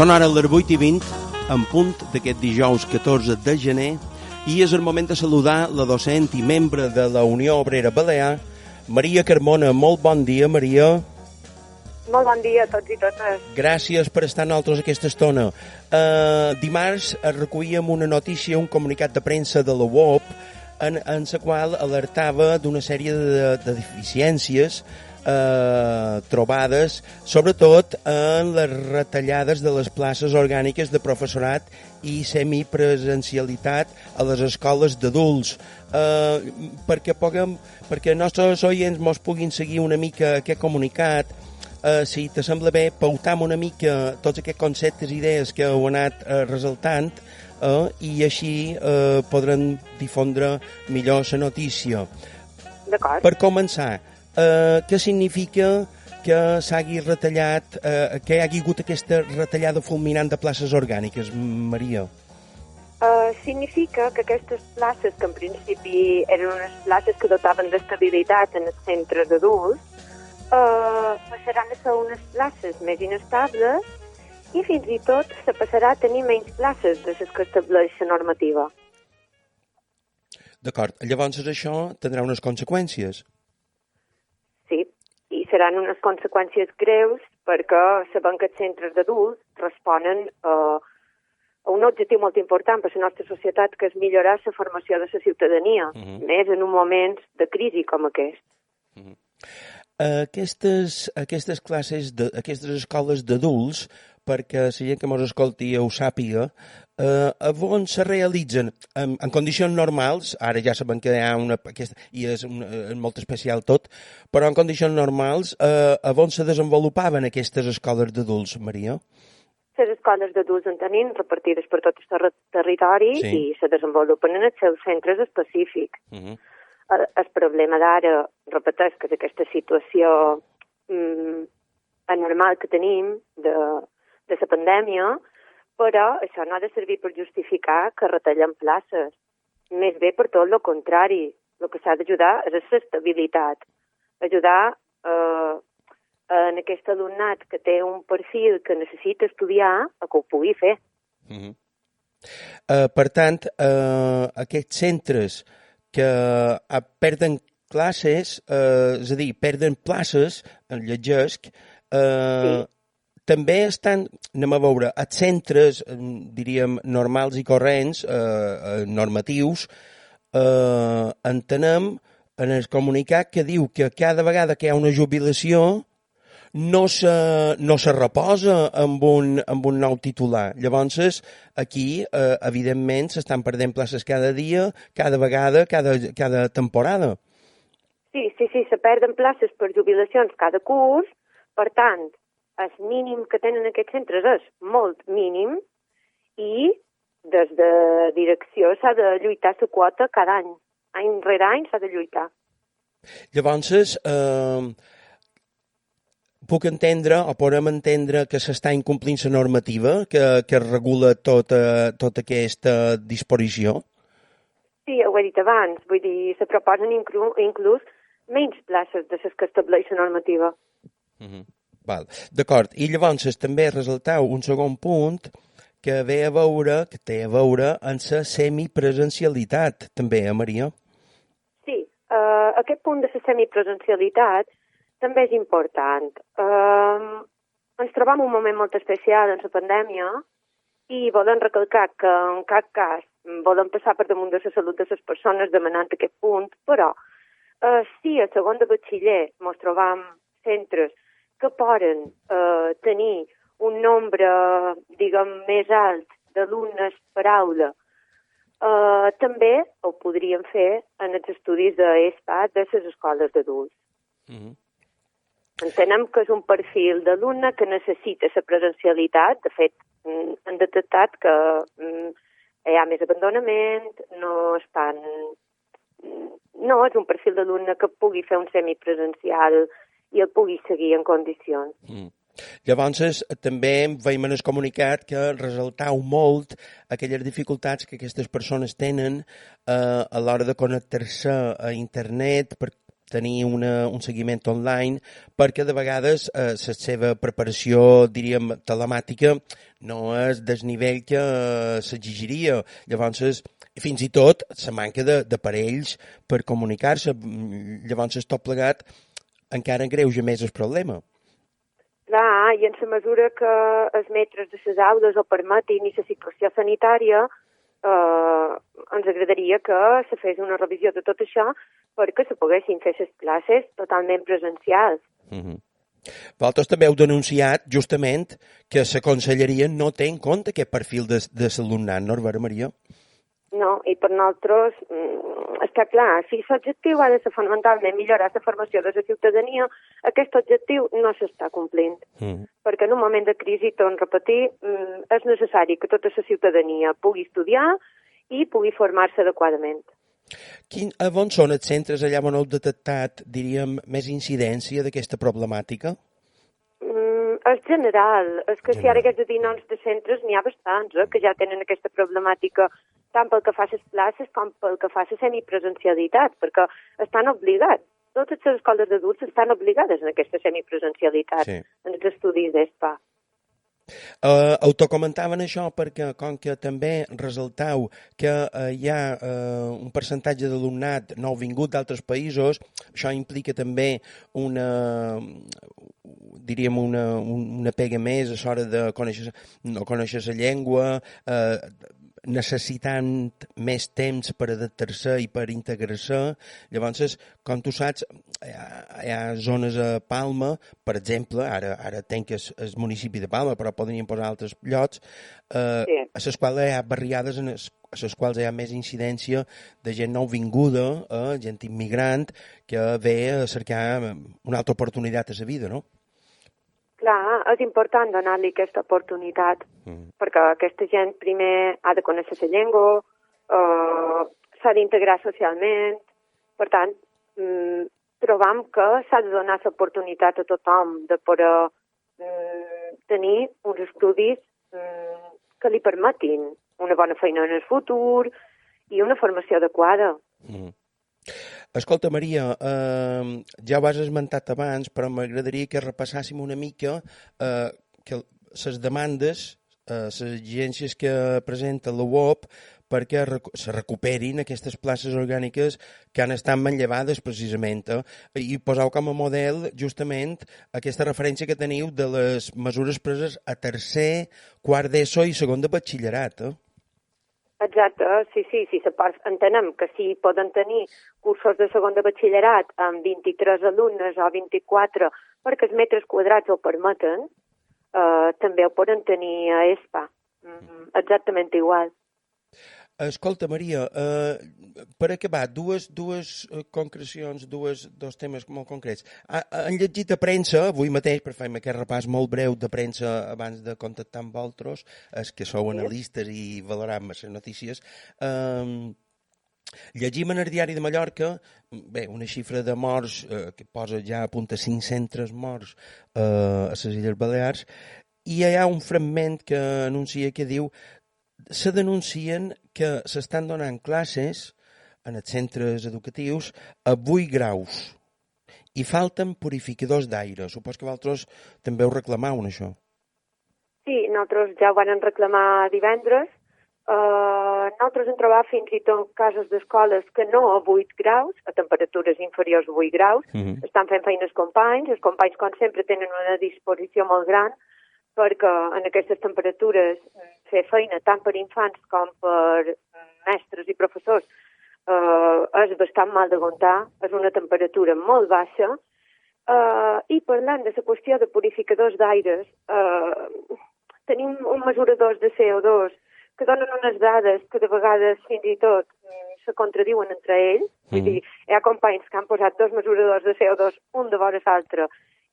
Són ara les 8:20, en punt d'aquest dijous 14 de gener, i és el moment de saludar la docent i membre de la Unió Obrera Balear, Maria Carmona. Molt bon dia, Maria. Molt bon dia a tots i totes. Gràcies per estar amb nosaltres aquesta estona. Dimarts recollíem una notícia, un comunicat de premsa de la UOP, en la qual alertava d'una sèrie de deficiències trobades, sobretot en les retallades de les places orgàniques de professorat i semipresencialitat a les escoles d'adults. Perquè els nostres oients mos puguin seguir una mica aquest comunicat, si te sembla bé, pautam una mica tots aquests conceptes i idees que heu anat ressaltant, i així podran difondre millor la notícia. D'acord. Per començar, què significa que s'hagi retallat, que hi hagi hagut aquesta retallada fulminant de places orgàniques, Maria? Significa que aquestes places, que en principi eren unes places que dotaven d'estabilitat en els centres d'adults, passaran a ser unes places més inestables i fins i tot se passarà a tenir menys places de les que estableix la normativa. D'acord, llavors això tindrà unes conseqüències. Sí, i seran unes conseqüències greus perquè sabem que els centres d'adults responen a un objectiu molt important per a la nostra societat, que és millorar la formació de la ciutadania, més en un moment de crisi com aquest. Aquestes classes, aquestes escoles d'adults, perquè la gent que ens escolti ho sàpiga, on se realitzen en condicions normals, ara ja sabem que hi ha i és molt especial tot, però en condicions normals, on se desenvolupaven aquestes escoles d'adults, Maria? Les escoles d'adults en tenim repartides per tot el territori, sí, i se desenvolupen en els seus centres específics. El problema d'ara, repeteix, que és aquesta situació anormal que tenim de la pandèmia, però això no ha de servir per justificar que retallem places. Més bé per tot el contrari. El que s'ha d'ajudar és l'estabilitat. Ajudar en aquest alumnat que té un perfil que necessita estudiar a que ho pugui fer. Per tant, aquests centres que perden classes, és a dir, perden places, en llegesc, sí, també estan, anem a veure, els centres, diríem, normals i corrents, normatius, entenem en el comunicat que diu que cada vegada que hi ha una jubilació no se reposa amb un nou titular. Llavors, aquí, evidentment, s'estan perdent places cada dia, cada vegada, cada temporada. Sí, se perden places per jubilacions cada curs, per tant, el mínim que tenen aquests centres és molt mínim i des de direcció s'ha de lluitar la quota cada any. Any rere any s'ha de lluitar. Llavors, puc entendre o podem entendre que s'està incomplint la normativa que regula tota aquesta disposició? Sí, ho he dit abans. Vull dir, se proposen inclús menys places de les que estableix la normativa. Val. D'acord. I llavors també ressaltau un segon punt que té a veure amb la semipresencialitat, també, Maria? Sí, aquest punt de la semipresencialitat també és important. Ens trobam un moment molt especial en la pandèmia i volem recalcar que en cap cas volem passar per damunt de la salut de les persones demanant aquest punt, però si a segon de batxiller ens trobam centres que poden tenir un nombre, diguem, més alt d'alumnes per aula, també ho podríem fer en els estudis d'ESPAD de les escoles d'adults. Entenem que és un perfil d'alumne que necessita la presencialitat. De fet, han detectat que hi ha més abandonament, no és un perfil d'alumne que pugui fer un semipresencial i el pugui seguir en condicions. Llavors, també veiem en el comunicat que ressaltau molt aquelles dificultats que aquestes persones tenen a l'hora de connectar-se a internet tenir un seguiment online, perquè de vegades la seva preparació, diríem, telemàtica no és del nivell que s'exigiria. Llavors, fins i tot la manca d'aparells per comunicar-se. Llavors, tot plegat encara agreuja més el problema. Clar, i en la mesura que els metres de les aules ho permetin i la situació sanitària, ens agradaria que se fes una revisió de tot això perquè se poguessin fer les classes totalment presencials. Vosaltres també heu denunciat justament que la conselleria no té en compte aquest perfil de l'alumnat, no, Maria? No, i per nosaltres està clar, si l'objectiu ha de ser fonamentalment millorar la formació de la ciutadania, aquest objectiu no s'està complint. Perquè en un moment de crisi, torno a repetir, és necessari que tota la ciutadania pugui estudiar i pugui formar-se adequadament. On són els centres allà on heu detectat, diríem, més incidència d'aquesta problemàtica? És general. És que si ara hagués de dir noms de centres, n'hi ha bastants que ja tenen aquesta problemàtica, tant pel que fa a les places com pel que fa a la semipresencialitat, perquè estan obligats. Totes les escoles d'adults estan obligades en aquesta semipresencialitat, en els estudis d'ESPA. Autocomentaven això perquè, com que també resaltau que hi ha un percentatge d'alumnat nouvingut d'altres països, això implica també una pega més a l'hora de conèixer la llengua, necessitant més temps per adaptar-se i per integrar-se. Llavors, com tu saps, hi ha zones a Palma, per exemple, ara entenc que és el municipi de Palma, però podríem posar altres llocs, a les quals hi ha barriades a les quals hi ha més incidència de gent nouvinguda, gent immigrant, que ve a cercar una altra oportunitat a la vida, no? Clar, és important donar-li aquesta oportunitat, perquè aquesta gent primer ha de conèixer la llengua, s'ha d'integrar socialment, per tant, trobam que s'ha de donar l'oportunitat a tothom de poder tenir uns estudis que li permetin una bona feina en el futur i una formació adequada. Escolta, Maria, ja ho has esmentat abans, però m'agradaria que repassàssim una mica que les demandes, les exigències que presenta la UOP perquè se recuperin aquestes places orgàniques que han estat manllevades precisament, i poseu com a model justament aquesta referència que teniu de les mesures preses a tercer, quart d'ESO i segon de batxillerat. Exacte, sí, entenem que si poden tenir cursos de segon de batxillerat amb 23 alumnes o 24 perquè els metres quadrats ho permeten, també ho poden tenir a ESPA, exactament igual. Escolta, Maria, per acabar, dues concrecions, dos temes molt concrets. Han llegit a premsa, avui mateix, per fer-me aquest repàs molt breu de premsa abans de contactar amb vosaltres, els que sou analistes i valoram les notícies, llegim en el diari de Mallorca una xifra de morts que posa ja a punt a 500 morts a les Illes Balears, i hi ha un fragment que anuncia que diu se denuncien que s'estan donant classes en els centres educatius a 8 graus i falten purificadors d'aire. Supos que vosaltres també ho reclamau, això. Sí, nosaltres ja ho van reclamar divendres. Nosaltres hem trobat fins i tot casos d'escoles que no a 8 graus, a temperatures inferiors a 8 graus, estan fent feines els companys com sempre tenen una disposició molt gran, perquè en aquestes temperatures fer feina tant per infants com per mestres i professors és bastant mal d'aguantar, és una temperatura molt baixa, i parlant de la qüestió de purificadors d'aires, tenim un mesuradors de CO2 que donen unes dades que de vegades fins i tot se contradiuen entre ells, vull dir, hi ha companys que han posat 2 mesuradors de CO2 un de vora l'altre,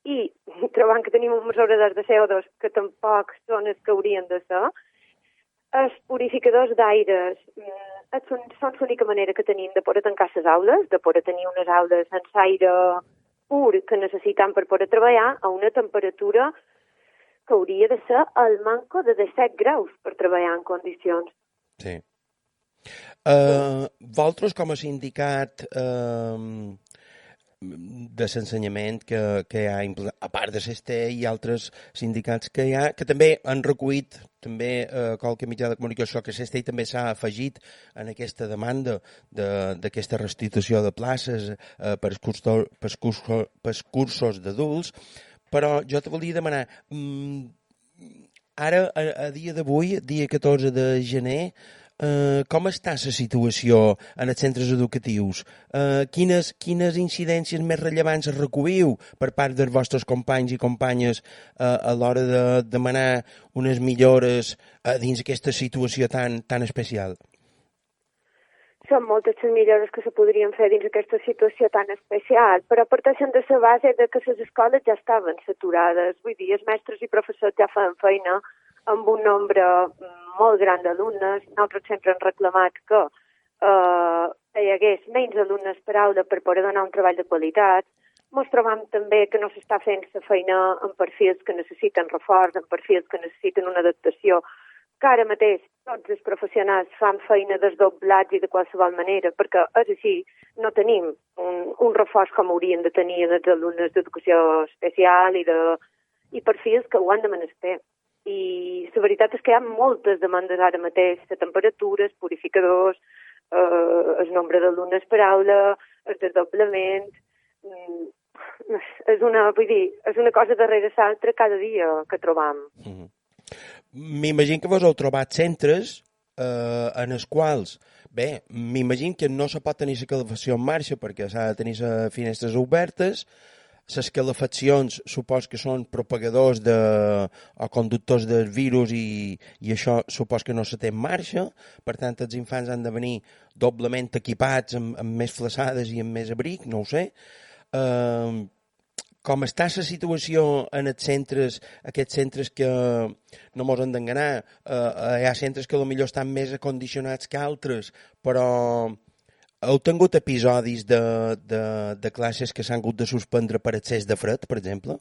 i trobant que tenim un mesurador de CO2 que tampoc són els que haurien de ser, els purificadors d'aires són l'única manera que tenim de poder tancar les aules, de poder tenir unes aules sense aire pur que necessitem per poder treballar a una temperatura que hauria de ser el manco de 17 graus per treballar en condicions. Sí. Vosaltres, com a sindicat, de l'ensenyament que hi ha, a part de CST i altres sindicats que hi ha, que també han recollit també qualque mitjà de comunicació que CST també s'ha afegit en aquesta demanda d'aquesta restitució de places per cursos d'adults, però jo te volia demanar, ara, a dia d'avui, dia 14 de gener, com està la situació en els centres educatius? Quines incidències més rellevants es recolliu per part dels vostres companys i companyes a l'hora de demanar unes millores dins aquesta situació tan especial? Són moltes les millores que se podrien fer dins aquesta situació tan especial, però parteixen de la base de que les escoles ja estaven saturades. Vull dir, els mestres i professors ja fan feina amb un nombre molt gran d'alumnes. Nosaltres sempre hem reclamat que hi hagués menys alumnes per aula per poder donar un treball de qualitat. Ens trobam també que no s'està fent la feina en perfils que necessiten reforç, en perfils que necessiten una adaptació, que ara mateix tots els professionals fan feina desdoblats i de qualsevol manera, perquè és així, no tenim un reforç com haurien de tenir els alumnes d'educació especial i perfils que ho han de menester. I la veritat és que hi ha moltes demandes ara mateix, de temperatures, purificadors, el nombre d'alumnes per aula, el desdoblament. És una cosa darrere l'altra cada dia que trobam. M'imagino que vos heu trobat centres en els quals, bé, m'imagino que no se pot tenir la calefacció en marxa perquè s'ha de tenir les finestres obertes. Les calefaccions supos que són propagadors o conductors del virus i això supos que no se té en marxa, per tant els infants han de venir doblement equipats amb més flaçades i amb més abric, no ho sé. Com està la situació en els centres, aquests centres que no mos han d'enganar, hi ha centres que potser estan més acondicionats que altres, però heu tingut episodis de classes que s'han hagut de suspendre per excés de fred, per exemple?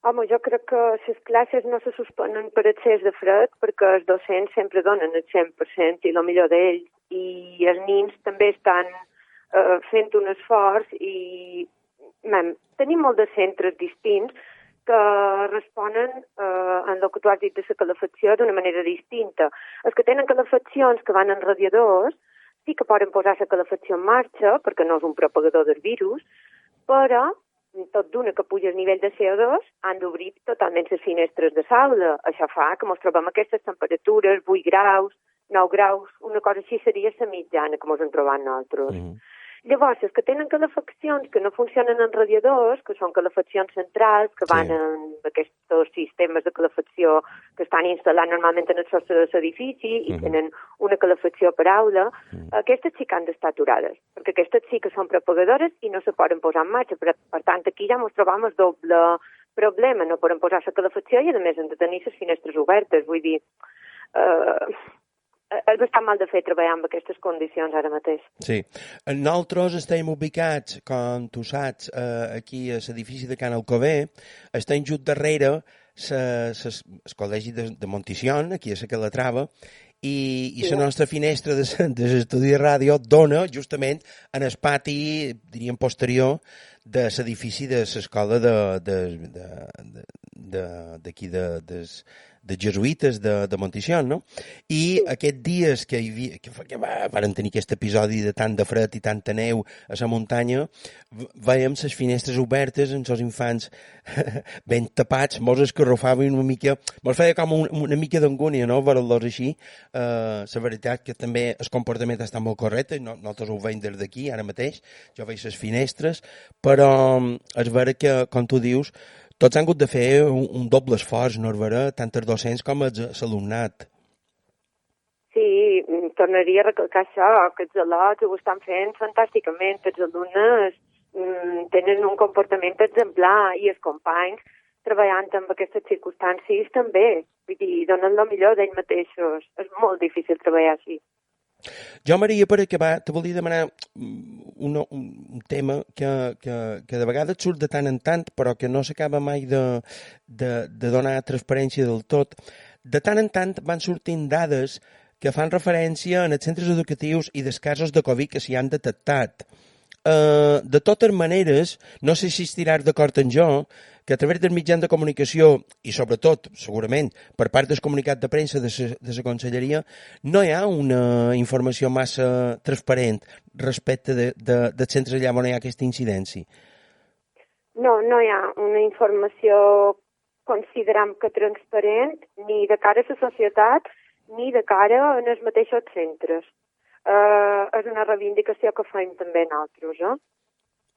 Home, jo crec que les classes no se suspenen per excés de fred perquè els docents sempre donen el 100% i el millor d'ells, i els nins també estan fent un esforç i tenim molts de centres distints que responen en el que tu has dit de la calefacció d'una manera distinta. Els que tenen calefaccions que van en radiadors sí que poden posar la calefacció en marxa perquè no és un propagador del virus, però tot d'una que puja el nivell de CO2 han d'obrir totalment les finestres de l'aula. Això fa que ens trobem aquestes temperatures, 8 graus, 9 graus, una cosa així seria la mitjana que ens en trobem nosaltres. Llavors, els que tenen calefaccions que no funcionen en radiadors, que són calefaccions centrals, que van en aquests sistemes de calefacció que estan instal·lant normalment en el sostre de l'edifici i tenen una calefacció per aula, aquestes sí que han d'estar aturades, perquè aquestes sí que són propagadores i no se poden posar en marxa. Per tant, aquí ja ens trobam el doble problema, no poden posar la calefacció i a més han de tenir les finestres obertes, vull dir... és bastant mal de fer treballar amb aquestes condicions ara mateix. Sí. Nosaltres estem ubicats, com tu saps, aquí a l'edifici de Can Alcover, estem just darrere el col·legi de Monticion, aquí a la Calatrava, i la nostra finestra de l'estudi de ràdio dona justament en el pati, diríem, posterior de l'edifici de l'escola d'aquí de jesuïtes de Monticion, no? I aquests dies que van tenir aquest episodi de tant de fred i tanta neu a la muntanya, veiem les finestres obertes amb els infants ben tapats, mos escarrofaven una mica, mos feia com una mica d'angúnia, no?, veure-los així. La veritat que també el comportament està molt correcte, nosaltres ho veiem des d'aquí, ara mateix, jo veig les finestres, però és vera que, com tu dius, tots han hagut de fer un doble esforç, no és vera? Tant els docents com l'alumnat. Sí, tornaria a recalcar això, que els al·lots ho estan fent fantàsticament. Els alumnes tenen un comportament exemplar i els companys treballant amb aquestes circumstàncies també. Vull dir, donen el millor d'ells mateixos. És molt difícil treballar així. Jo, Maria, per acabar, te volia demanar un tema que de vegades surt de tant en tant, però que no s'acaba mai de donar transparència del tot. De tant en tant van sortint dades que fan referència en els centres educatius i dels casos de Covid que s'hi han detectat. De totes maneres, no sé si estirar d'acord amb jo, que a través dels mitjans de comunicació, i sobretot, segurament, per part del comunicat de premsa de la Conselleria, no hi ha una informació massa transparent respecte dels centres allà on hi ha aquesta incidència. No, no hi ha una informació, consideram que transparent, ni de cara a la societat, ni de cara als mateixos centres. És una reivindicació que fem també nosaltres,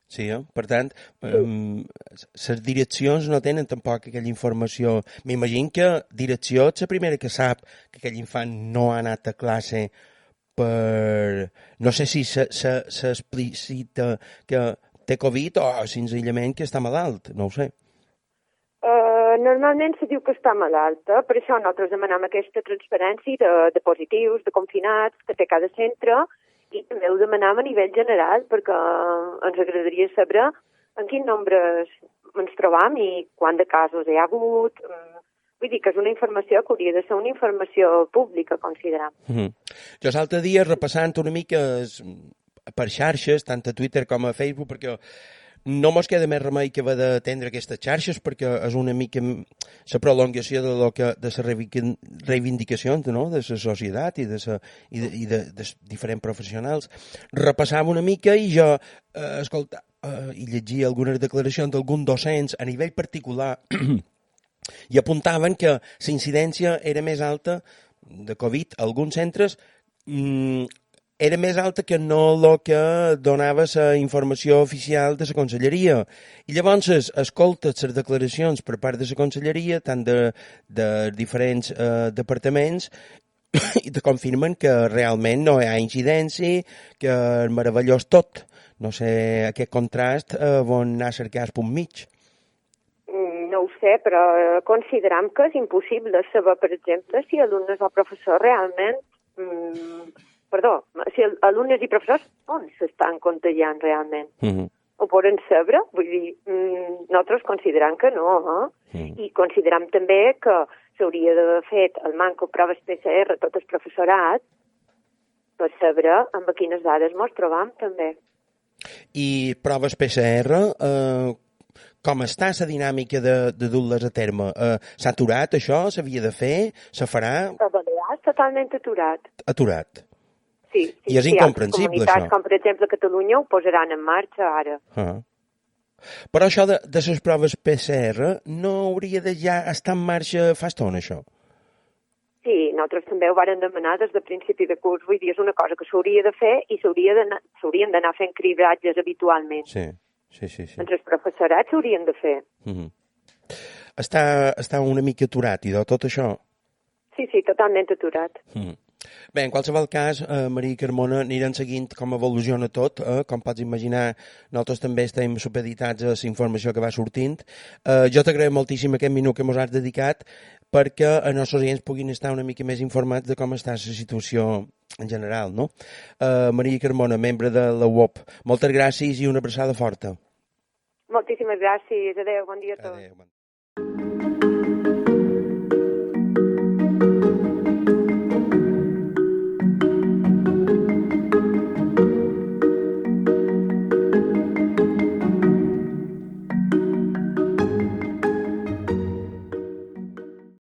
Sí, per tant, les direccions no tenen tampoc aquella informació. M'imagino que direcció és la primera que sap que aquell infant no ha anat a classe per... No sé si s'explicita que té Covid o senzillament que està malalt, no ho sé. Normalment se diu que està malalta, per això nosaltres demanem aquesta transparència de positius, de confinats, que té cada centre, i també ho demanem a nivell general, perquè ens agradaria saber en quin nombre ens trobam i quant de casos hi ha hagut. Vull dir que és una informació que hauria de ser una informació pública, consideram. Jo l'altre dia, repassant una mica per xarxes, tant a Twitter com a Facebook, perquè no mos queda més remei que haver d'atendre aquestes xarxes perquè és una mica la prolongació de les reivindicacions, no?, de la societat i de diferents professionals. Repassava una mica i jo i llegia algunes declaracions d'alguns docents a nivell particular i apuntaven que la incidència era més alta de Covid a alguns centres era més alta que no el que donava la informació oficial de la Conselleria. I llavors escoltes les declaracions per part de la Conselleria, tant de diferents departaments, i te confirmen que realment no hi ha incidència, que és meravellós tot. No sé, aquest contrast on anar a cercar el punt mig. No ho sé, però consideram que és impossible saber, per exemple, si alumnes o professors realment... si alumnes i professors on s'estan contagiant realment? Ho poden saber? Vull dir, nosaltres consideram que no, I consideram també que s'hauria d'haver fet el manco proves PCR a tot el professorat per saber amb quines dades ens trobam també. I proves PCR, com està la dinàmica de dur-les a terme? S'ha aturat això? S'havia de fer? Se farà? A Balears, totalment aturat. Aturat. Sí, I és incomprensible, això. Com, per exemple, Catalunya ho posaran en marxa ara. Però això de les proves PCR no hauria de ja estar en marxa fa estona, això? Sí, nosaltres també ho vàrem demanar des de principi de curs. Vull dir, és una cosa que s'hauria de fer i s'haurien d'anar fent cribratges habitualment. Sí. Entre els professorats s'haurien de fer. Està una mica aturat, i de tot això? Sí, totalment aturat. Bé, en qualsevol cas, Maria Carmona, anirem seguint com evoluciona tot. Com pots imaginar, nosaltres també estem supeditats a la informació que va sortint. Jo t'agraïm moltíssim aquest minut que ens has dedicat perquè els nostres oients puguin estar una mica més informats de com està la situació en general, no? Maria Carmona, membre de la UOP, moltes gràcies i una abraçada forta. Moltíssimes gràcies. Adéu, bon dia a tots. Adéu.